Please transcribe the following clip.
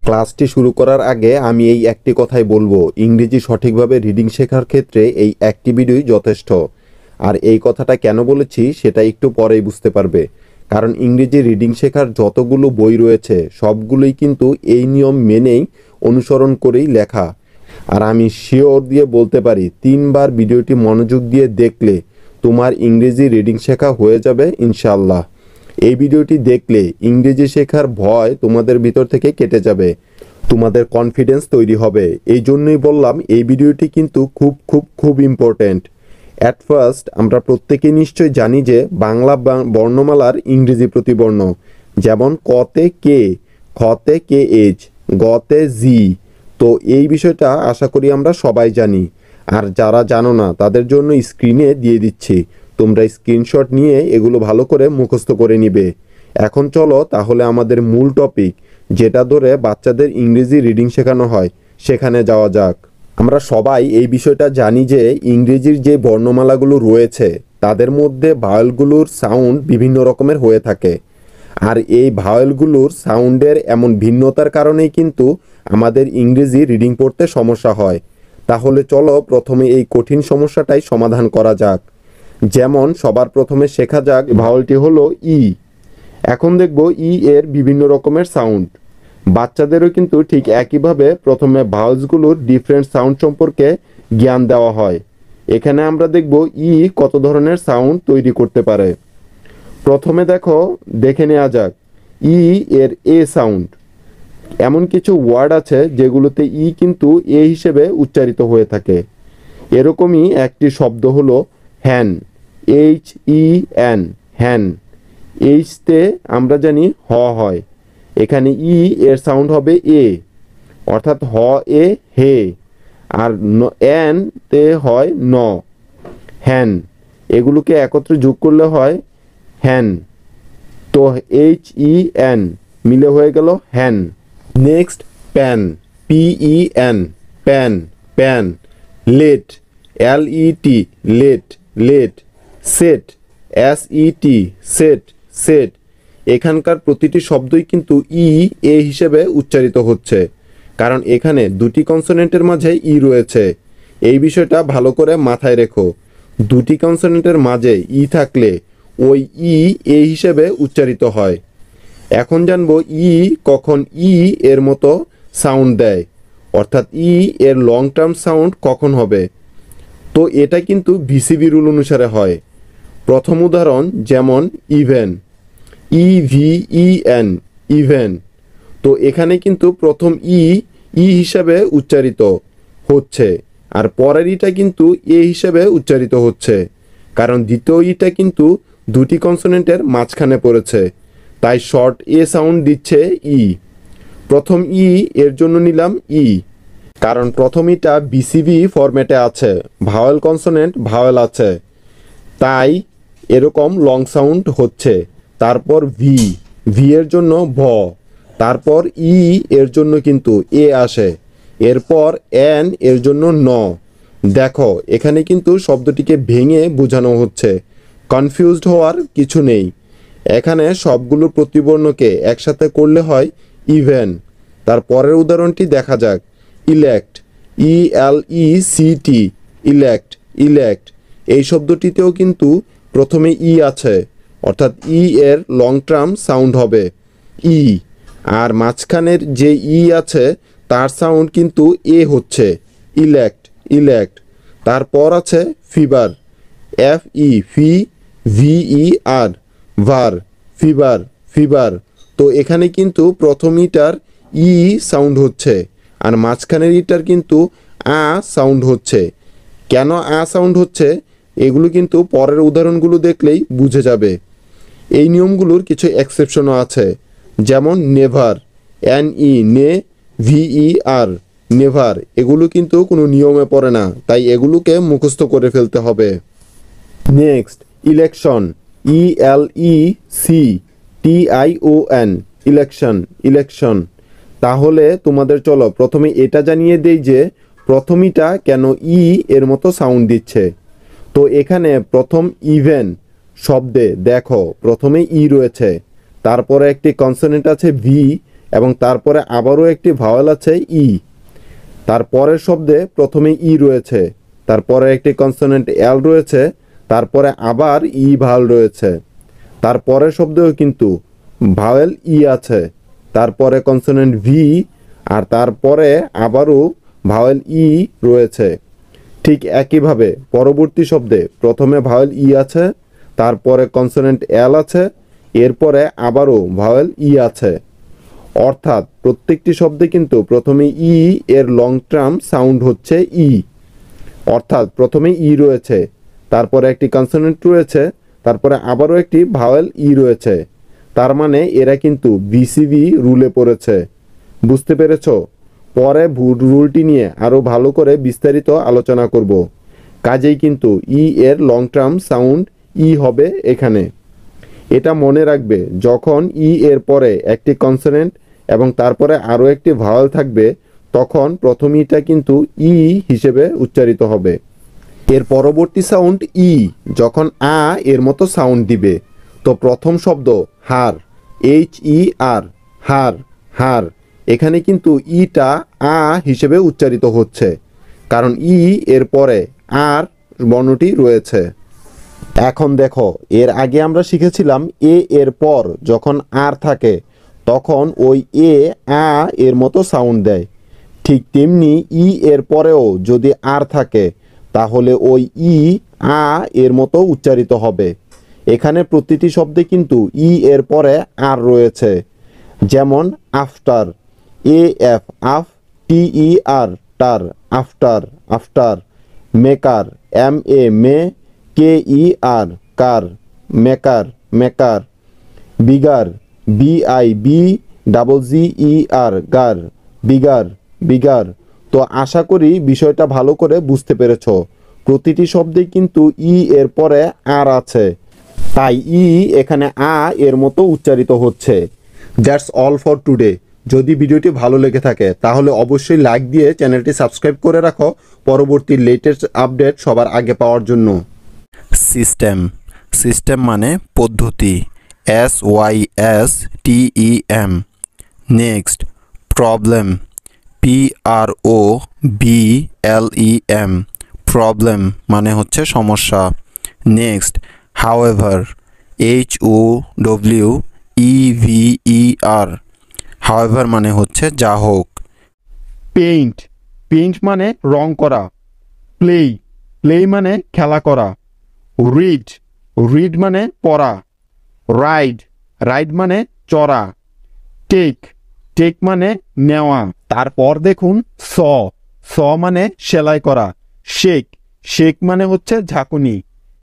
ক্লাসটি শুরু করার আগে আমি এই একটি কথাই বলবো, ইংরেজি সঠিকভাবে রিডিং শেখার ক্ষেত্রে এই একটি ভিডিওই যথেষ্ট। আর এই কথাটা কেন বলেছি সেটা একটু পরেই বুঝতে পারবে। কারণ ইংরেজি রিডিং শেখার যতগুলো বই রয়েছে সবগুলোই কিন্তু এই নিয়ম মেনেই অনুসরণ করেই লেখা। আর আমি শিওর দিয়ে বলতে পারি 3বার ভিডিওটি মনোযোগ দিয়ে দেখলে তোমার ইংরেজি রিডিং শেখা হয়ে যাবে ইনশাআল্লাহ। এই ভিডিওটি দেখলে ইংরেজি শেখার ভয় তোমাদের ভিতর থেকে কেটে যাবে, তোমাদের কনফিডেন্স তৈরি হবে। এই জন্যই বললাম এই ভিডিওটি কিন্তু খুব ইম্পর্ট্যান্ট। অ্যাট ফার্স্ট আমরা প্রত্যেকেই নিশ্চয় জানি যে বাংলা বর্ণমালার ইংরেজি প্রতিবর্ণ, যেমন কতে কে, খতে কে এইচ, গতে জি। তো এই বিষয়টা আশা করি আমরা সবাই জানি। আর যারা জানো না তাদের জন্য স্ক্রিনে দিয়ে দিচ্ছি, তোমরা স্ক্রিনশট নিয়ে এগুলো ভালো করে মুখস্থ করে নিবে। এখন চলো তাহলে আমাদের মূল টপিক, যেটা ধরে বাচ্চাদের ইংরেজি রিডিং শেখানো হয়, সেখানে যাওয়া যাক। আমরা সবাই এই বিষয়টা জানি যে ইংরেজির যে বর্ণমালাগুলো রয়েছে তাদের মধ্যে ভাওয়েলগুলোর সাউন্ড বিভিন্ন রকমের হয়ে থাকে। আর এই ভাওয়েলগুলোর সাউন্ডের এমন ভিন্নতার কারণেই কিন্তু আমাদের ইংরেজি রিডিং পড়তে সমস্যা হয়। তাহলে চলো প্রথমে এই কঠিন সমস্যাটাই সমাধান করা যাক। যেমন সবার প্রথমে শেখা যাক ভাওয়েলটি হলো ই। এখন দেখব ই এর বিভিন্ন রকমের সাউন্ড। বাচ্চাদেরও কিন্তু ঠিক একইভাবে প্রথমে ভাওয়েলসগুলোর ডিফারেন্ট সাউন্ড সম্পর্কে জ্ঞান দেওয়া হয়। এখানে আমরা দেখব ই কত ধরনের সাউন্ড তৈরি করতে পারে। প্রথমে দেখে নেওয়া যাক ই এর এ সাউন্ড। এমন কিছু ওয়ার্ড আছে যেগুলোতে ই কিন্তু এ হিসেবে উচ্চারিত হয়ে থাকে। এরকমই একটি শব্দ হলো হ্যান, এইচ ই এন, হ্যান। এইচতে আমরা জানি হ হয়, এখানে ই এর সাউন্ড হবে এ, অর্থাৎ হ এ হে। আর এন তে হয় ন, হ্যান। এগুলোকে একত্রে যোগ করলে হয় হ্যান। তো এইচ ই এন মিলে হয়ে গেল হ্যান। Next pan, P N, pan, pan. Let, L E T, let, let. Set, S E T, set, set. এখানকার প্রতিটি শব্দই কিন্তু ই এ হিসেবে উচ্চারিত হচ্ছে, কারণ এখানে দুটি কনসোনেন্টের মাঝে ই রয়েছে। এই বিষয়টা ভালো করে মাথায় রেখো। দুটি কনসোনেন্টের মাঝে ই থাকলে ওই ই এ হিসেবে উচ্চারিত হয়। এখন জানবো ই কখন ই এর মতো সাউন্ড দেয়, অর্থাৎ ই এর লং টার্ম সাউন্ড কখন হবে। তো এটা কিন্তু ভিসিবি রুল অনুসারে হয়। প্রথম উদাহরণ যেমন ইভেন, ই ভি ই এন, ইভেন। তো এখানে কিন্তু প্রথম ই হিসাবে উচ্চারিত হচ্ছে, আর পরের ইটা কিন্তু এ হিসাবে উচ্চারিত হচ্ছে, কারণ দ্বিতীয় ইটা কিন্তু দুটি কনসোনেন্টের মাঝখানে পড়েছে, তাই শর্ট এ সাউন্ড দিচ্ছে ই। প্রথম ই এর জন্য নিলাম ই, কারণ প্রথম ইটা বিসিবি ফরম্যাটে আছে, ভাওয়েল কনসোনেন্ট ভাওয়েল আছে, তাই এরকম লং সাউন্ড হচ্ছে। তারপর ভি, ভি এর জন্য ভ। তারপর ই এর জন্য কিন্তু এ আসে। এরপর এন এর জন্য ন। দেখো এখানে কিন্তু শব্দটিকে ভেঙে বোঝানো হচ্ছে, কনফিউজড হওয়ার কিছু নেই। এখানে সবগুলো প্রতিবর্ণকে একসাথে করলে হয় ইভেন। তার পরের উদাহরণটি দেখা যাক, elect, E L E C T, elect, elect. এই শব্দটিতেও কিন্তু প্রথমে ই আছে, অর্থাৎ ই এর লং টার্ম সাউন্ড হবে ই, আর মাঝখানের যে ই আছে তার সাউন্ড কিন্তু এ হচ্ছে, ইলেক্ট, ইলেক্ট। তারপর আছে ফিভার, এফ ই ফি, ভি ই আর, ভার, ফিভার, ফিভার। তো এখানে কিন্তু প্রথম ইটার ই সাউন্ড হচ্ছে, আর মাঝখানের ইটার কিন্তু আ সাউন্ড হচ্ছে। কেন আ সাউন্ড হচ্ছে এগুলো কিন্তু পরের উদাহরণগুলো দেখলেই বুঝে যাবে। এই নিয়মগুলোর কিছু এক্সেপশনও আছে, যেমন নেভার, এন ই নে, ভিই আর, নেভার। এগুলো কিন্তু কোনো নিয়মে পড়ে না, তাই এগুলোকে মুখস্থ করে ফেলতে হবে। Next election, E L E C T I O N, election, election. তাহলে তোমাদের চলো প্রথমে এটা জানিয়ে দেই যে প্রথমিটা কেন ই এর মতো সাউন্ড দিচ্ছে। তো এখানে প্রথম ইভেন শব্দে দেখো প্রথমে ই রয়েছে, তারপরে একটি কনসোনেন্ট আছে ভি, এবং তারপরে আবারও একটি ভাওয়েল আছে ই। তারপরের শব্দে প্রথমে ই রয়েছে, তারপরে একটি কনসোনেন্ট এল রয়েছে, তারপরে আবার ই ভাওয়েল রয়েছে। তারপরের শব্দেও কিন্তু ভাওয়েল ই আছে, তারপরে কনসোনেন্ট ভি, আর তারপরে আবারও ভাওয়েল ই রয়েছে। ঠিক একইভাবে পরবর্তী শব্দে প্রথমে ভাওয়েল ই আছে, তারপরে কনসোনেন্ট এল আছে, এরপরে আবারও ভাওয়েল ই আছে। অর্থাৎ প্রত্যেকটি শব্দে কিন্তু প্রথমে ই এর লং টার্ম সাউন্ড হচ্ছে ই। অর্থাৎ প্রথমে ই রয়েছে, তারপরে একটি কনসোনেন্ট রয়েছে, তারপরে আবারও একটি ভাওয়েল ই রয়েছে। তার মানে এরা কিন্তু বিসিবি রুলে পড়েছে। বুঝতে পেরেছ? পরে রুলটি নিয়ে আরও ভালো করে বিস্তারিত আলোচনা করব। কাজেই কিন্তু ই এর লং টার্ম সাউন্ড ই হবে এখানে। এটা মনে রাখবে, যখন ই এর পরে একটি কনসোনেন্ট এবং তারপরে আরও একটি ভাওয়েল থাকবে, তখন প্রথম ইটা কিন্তু ই হিসেবে উচ্চারিত হবে। এর পরবর্তী সাউন্ড ই যখন আ এর মতো সাউন্ড দিবে, তো প্রথম শব্দ হার, এইচ ই আর, হার, হার, এখানে কিন্তু ইটা আ হিসেবে উচ্চারিত হচ্ছে, কারণ ই এর পরে আর বর্ণটি রয়েছে। এখন দেখো, এর আগে আমরা শিখেছিলাম এ এর পর যখন আর থাকে তখন ওই এ আ এর মতো সাউন্ড দেয়। ঠিক তেমনি ই এর পরেও যদি আর থাকে তাহলে ওই ই আ এর মতো উচ্চারিত হবে। এখানে প্রতিটি শব্দে কিন্তু ই এর পরে আর রয়েছে, যেমন আফটার, এ এফ আফ, টি ই আর টার, after, after. Maker, M A মে, কে ই আর কার, maker, maker. Bigger, B I G double G E R গার, বিগার, বিগার। তো আশা করি বিষয়টা ভালো করে বুঝতে পেরেছ। প্রতিটি শব্দে কিন্তু ই এর পরে আর আছে, তাই ই এখানে আ এর মতো উচ্চারিত হচ্ছে। That's all for today. যদি ভিডিওটি ভালো লেগে থাকে তাহলে অবশ্যই লাইক দিয়ে চ্যানেলটি সাবস্ক্রাইব করে রাখো পরবর্তী লেটেস্ট আপডেট সবার আগে পাওয়ার জন্য। সিস্টেম, সিস্টেম মানে পদ্ধতি, S Y S T E M. Next, problem, P R O B L E M, problem মানে হচ্ছে সমস্যা। Next, however, H O W E V E R, however মানে হচ্ছে যা হোক। পেইন্ট, পেইন্ট মানে রং করা। প্লে, প্লে মানে খেলা করা। রিড, রিড মানে পড়া। রাইড, রাইড মানে চড়া। টেক, টেক মানে নেওয়া। তারপর দেখুন স, স মানে সেলাই করা। শেক, শেক মানে হচ্ছে ঝাঁকুনি।